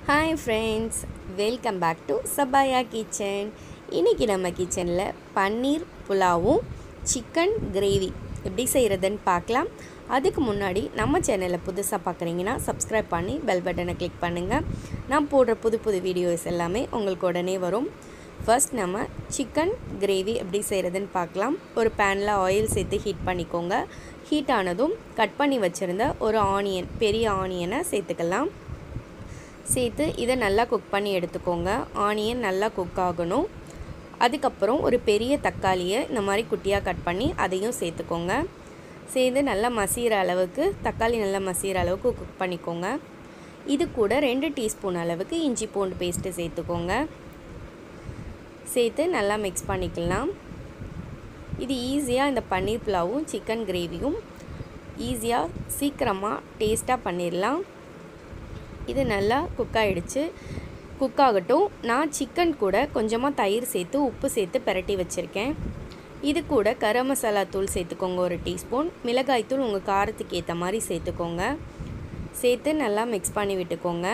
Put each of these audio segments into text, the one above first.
Hi friends, welcome back to Sabaya kitchen. இன்னைக்கு நம்ம கிச்சன்ல பன்னீர் புலாவும் சிக்கன் கிரேவி எப்படி செய்யறதுன்னு பார்க்கலாம். அதுக்கு முன்னாடி நம்ம சேனலை புதுசா பார்க்கறீங்கன்னா subscribe பண்ணி bell பட்டனை click பண்ணுங்க. நான் போடுற புது வீடியோஸ் எல்லாமே உங்களுக்கு உடனே வரும். ஃபர்ஸ்ட் நம்ம சிக்கன் கிரேவி எப்படி செய்யறதுன்னு பார்க்கலாம். ஒரு panல oil சேர்த்து ஹீட் பண்ணிக்கோங்க. ஹீட் ஆனதும் கட் பண்ணி வச்சிருந்த ஒரு ஆனியன், பெரிய ஆனியனை சேர்த்துக்கலாம். சேர்த்து இதை நல்லா குக் பண்ணி எடுத்துக்கோங்க. ஆனியன் நல்லா குக் ஆகணும். அதுக்கப்புறம் ஒரு பெரிய தக்காளியை இந்த மாதிரி குட்டியாக கட் பண்ணி அதையும் சேர்த்துக்கோங்க. சேர்த்து நல்லா மசிகிற அளவுக்கு, தக்காளி நல்லா மசிகிற அளவுக்கு குக் பண்ணிக்கோங்க. இது கூட 2 டீஸ்பூன் அளவுக்கு இஞ்சி பூண்டு பேஸ்ட்டு சேர்த்துக்கோங்க. சேர்த்து நல்லா மிக்ஸ் பண்ணிக்கலாம். இது ஈஸியாக இந்த பன்னீர் புலாவும் சிக்கன் கிரேவியும் ஈஸியாக சீக்கிரமாக டேஸ்ட்டாக பண்ணிடலாம். இது நல்லா குக் ஆகிடுச்சு. குக் ஆகட்டும். நான் சிக்கன் கூட கொஞ்சமாக தயிர் சேர்த்து உப்பு சேர்த்து பிரட்டி வச்சுருக்கேன். இது கூட கரம் மசாலா தூள் சேர்த்துக்கோங்க 1 டீஸ்பூன். மிளகாய் தூள் உங்கள் காரத்துக்கு ஏற்ற மாதிரி சேர்த்துக்கோங்க. சேர்த்து நல்லா மிக்ஸ் பண்ணி விட்டுக்கோங்க.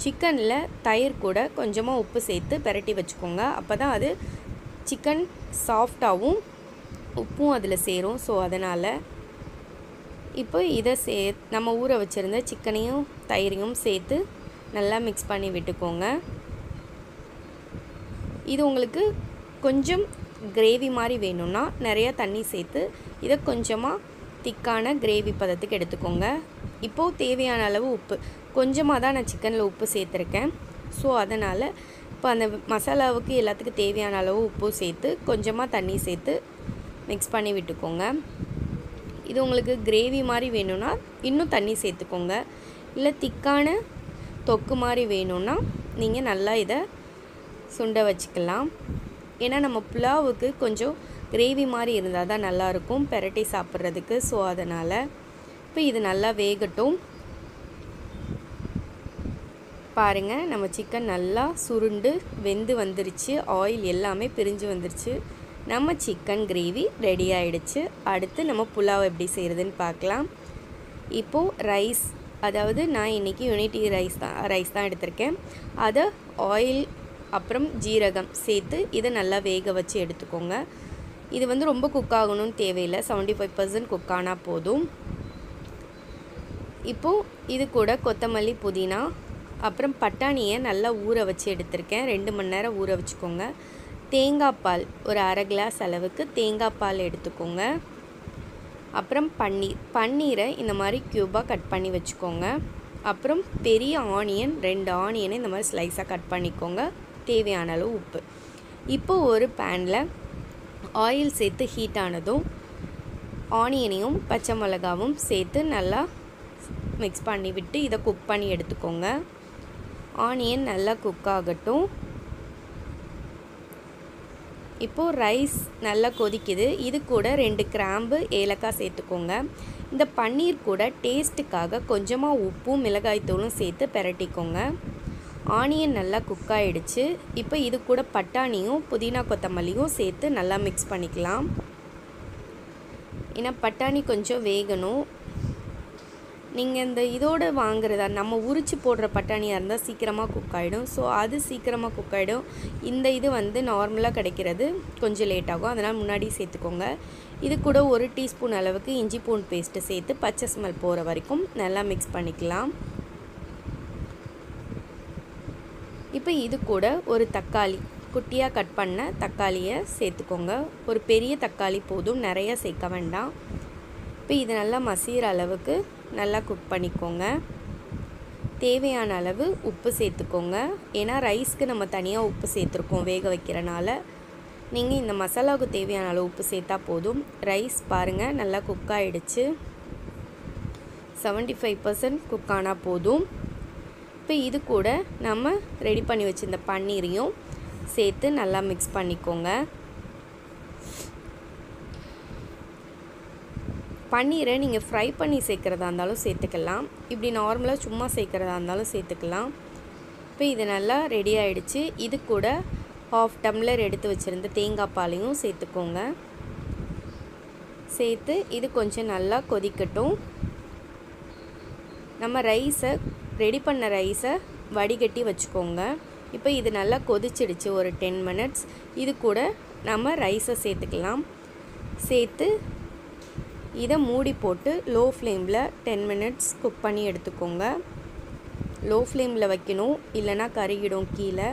சிக்கனில் தயிர் கூட கொஞ்சமாக உப்பு சேர்த்து பிரட்டி வச்சுக்கோங்க. அப்போ தான் அது சிக்கன் சாஃப்டாகவும் உப்பும் அதில் சேரும். ஸோ அதனால் இப்போ இதை நம்ம ஊற வச்சுருந்த சிக்கனையும் தயிரையும் சேர்த்து நல்லா மிக்ஸ் பண்ணி விட்டுக்கோங்க. இது உங்களுக்கு கொஞ்சம் கிரேவி மாதிரி வேணும்னா நிறையா தண்ணி சேர்த்து இதை கொஞ்சமாக திக்கான கிரேவி பதத்துக்கு எடுத்துக்கோங்க. இப்போது தேவையான அளவு உப்பு, கொஞ்சமாக தான் நான் சிக்கனில் உப்பு சேர்த்துருக்கேன். ஸோ அதனால் இப்போ அந்த மசாலாவுக்கு எல்லாத்துக்கும் தேவையான அளவு உப்பு சேர்த்து கொஞ்சமாக தண்ணி சேர்த்து மிக்ஸ் பண்ணி விட்டுக்கோங்க. இது உங்களுக்கு கிரேவி மாதிரி வேணும்னா இன்னும் தண்ணி சேர்த்துக்கோங்க. இல்லை திக்கான தொக்கு மாதிரி வேணும்னா நீங்கள் நல்லா இதை சுண்ட வச்சுக்கலாம். ஏன்னா நம்ம புலாவுக்கு கொஞ்சம் கிரேவி மாதிரி இருந்தால் தான் நல்லாயிருக்கும் பெரட்டி சாப்பிட்றதுக்கு. ஸோ அதனால் இப்போ இது நல்லா வேகட்டும். பாருங்கள், நம்ம சிக்கன் நல்லா சுருண்டு வெந்து வந்துருச்சு. ஆயில் எல்லாமே பிரிஞ்சு வந்துருச்சு. நம்ம சிக்கன் கிரேவி ரெடி ஆகிடுச்சு. அடுத்து நம்ம புலாவ் எப்படி செய்கிறதுன்னு பார்க்கலாம். இப்போது ரைஸ், அதாவது நான் இன்றைக்கி யூனிட்டி ரைஸ் தான் எடுத்திருக்கேன். அதை ஆயில் அப்புறம் ஜீரகம் சேர்த்து இதை நல்லா வேக வச்சு எடுத்துக்கோங்க. இது வந்து ரொம்ப குக் ஆகணும்னு தேவையில்லை, 75% குக் ஆனால் போதும். இப்போது இது கூட கொத்தமல்லி, புதினா அப்புறம் பட்டாணியை நல்லா ஊற வச்சு எடுத்திருக்கேன். 2 மணி நேரம் ஊற வச்சுக்கோங்க. தேங்காய் பால் ஒரு 1/2 கிளாஸ் அளவுக்கு தேங்காய் பால் எடுத்துக்கோங்க. அப்புறம் பன்னீரை இந்த மாதிரி க்யூபாக கட் பண்ணி வச்சுக்கோங்க. அப்புறம் பெரிய ஆனியன், 2 ஆனியனை இந்த மாதிரி ஸ்லைஸாக கட் பண்ணிக்கோங்க. தேவையான அளவு உப்பு. இப்போது ஒரு பேனில் ஆயில் சேர்த்து ஹீட் ஆனதும் ஆனியனையும் பச்சை மிளகாவும் சேர்த்து நல்லா மிக்ஸ் பண்ணி விட்டு இதை குக் பண்ணி எடுத்துக்கோங்க. ஆனியன் நல்லா குக் ஆகட்டும். இப்போது ரைஸ் நல்லா கொதிக்குது. இது கூட 2 கிராம்பு, ஏலக்காய் சேர்த்துக்கோங்க. இந்த பன்னீர் கூட டேஸ்ட்டுக்காக கொஞ்சமாக உப்பும் மிளகாய்த்தூளும் சேர்த்து பிரட்டிக்கோங்க. ஆனியன் நல்லா குக் ஆகிடுச்சு. இப்போ இது கூட பட்டாணியும் புதினா கொத்தமல்லியும் சேர்த்து நல்லா மிக்ஸ் பண்ணிக்கலாம். ஏன்னா பட்டாணி கொஞ்சம் வேகணும். நீங்கள் இந்த இதோடு வாங்குறதா, நம்ம உரிச்சு போடுற பட்டாணியாக இருந்தால் சீக்கிரமாக குக் ஆகிடும். ஸோ அது சீக்கிரமாக குக் ஆகிடும். இந்த இது வந்து நார்மலாக கிடைக்கிறது கொஞ்சம் லேட் ஆகும். அதனால் முன்னாடி சேர்த்துக்கோங்க. இது கூட 1 டீஸ்பூன் அளவுக்கு இஞ்சி பூண்டு பேஸ்ட்டு சேர்த்து பச்சை ஸ்மெல் போகிற வரைக்கும் நல்லா மிக்ஸ் பண்ணிக்கலாம். இப்போ இது கூட ஒரு தக்காளி, குட்டியாக கட் பண்ண தக்காளியை சேர்த்துக்கோங்க. ஒரு பெரிய தக்காளி போதும், நிறைய சேர்க்க வேண்டாம். இப்போ இது நல்லா மசிகிற அளவுக்கு நல்லா குக் பண்ணிக்கோங்க. தேவையான அளவு உப்பு சேர்த்துக்கோங்க. ஏன்னா ரைஸ்க்கு நம்ம தனியாக உப்பு சேர்த்துருக்கோம் வேக வைக்கிறனால. நீங்கள் இந்த மசாலாவுக்கு தேவையான அளவு உப்பு சேர்த்தா போதும். ரைஸ் பாருங்கள் நல்லா குக் ஆகிடுச்சு. 75% குக் ஆனால் போதும். இப்போ இது கூட நம்ம ரெடி பண்ணி வச்சுருந்த பன்னீரையும் சேர்த்து நல்லா மிக்ஸ் பண்ணிக்கோங்க. பன்னீரை நீங்கள் ஃப்ரை பண்ணி சேர்க்குறதா இருந்தாலும் சேர்த்துக்கலாம். இப்படி நார்மலாக சும்மா சேர்க்குறதா இருந்தாலும் சேர்த்துக்கலாம். இப்போ இது நல்லா ரெடி ஆகிடுச்சு. இது கூட 1/2 டம்ளர் எடுத்து வச்சுருந்த தேங்காய் பாலையும் சேர்த்துக்கோங்க. சேர்த்து இது கொஞ்சம் நல்லா கொதிக்கட்டும். நம்ம ரைஸை ரெடி பண்ண ரைஸை வடிகட்டி வச்சுக்கோங்க. இப்போ இது நல்லா கொதிச்சிடுச்சு ஒரு 10 மினிட்ஸ். இது கூட நம்ம ரைஸை சேர்த்துக்கலாம். சேர்த்து இதை மூடி போட்டு லோ ஃப்ளேமில் 10 மினிட்ஸ் குக் பண்ணி எடுத்துக்கோங்க. லோ ஃப்ளேமில் வைக்கணும், இல்லைனா கருகிடும் கீழே.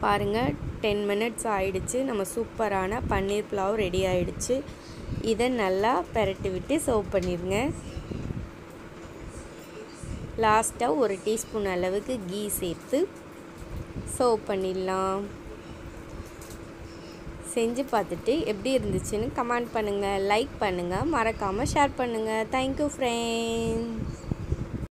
பாருங்கள் 10 மினிட்ஸ் ஆயிடுச்சு. நம்ம சூப்பரான பன்னீர் புலாவ் ரெடி ஆயிடுச்சு. இதை நல்லா பெரட்டி விட்டு சர்வ் பண்ணிடுங்க. லாஸ்ட்டாக ஒரு டீஸ்பூன் அளவுக்கு கீ சேர்த்து சர்வ் பண்ணிடலாம். செஞ்சு பார்த்துட்டு எப்படி இருந்துச்சுன்னு கமெண்ட் பண்ணுங்கள், லைக் பண்ணுங்கள், மறக்காமல் ஷேர் பண்ணுங்கள். Thank you friends.